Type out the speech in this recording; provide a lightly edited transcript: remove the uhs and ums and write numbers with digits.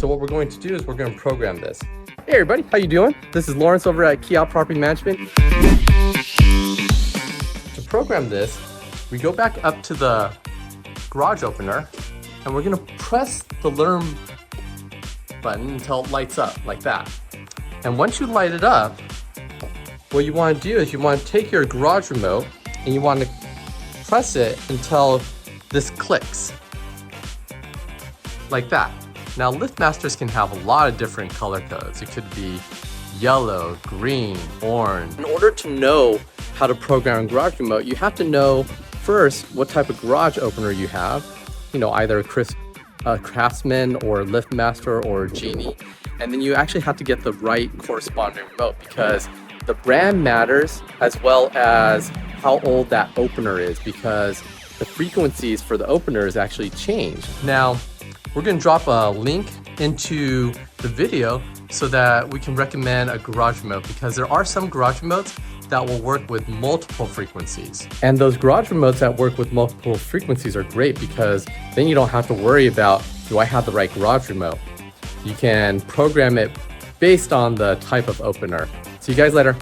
So what we're going to do is we're going to program this. Hey everybody, how you doing? This is Lawrence over at KeyOpp Property Management. To program this, we go back up to the garage opener and we're going to press the learn button until it lights up like that. And once you light it up, what you want to do is you want to take your garage remote and you want to press it until this clicks like that. Now LiftMasters can have a lot of different color codes. It could be yellow, green, orange. In order to know how to program a garage remote, you have to know first what type of garage opener you have. You know, either a Craftsman or LiftMaster or Genie. And then you actually have to get the right corresponding remote because the brand matters as well as how old that opener is, because the frequencies for the openers actually change. Now, we're going to drop a link into the video so that we can recommend a garage remote, because there are some garage remotes that will work with multiple frequencies. And those garage remotes that work with multiple frequencies are great because then you don't have to worry about, do I have the right garage remote? You can program it based on the type of opener. See you guys later.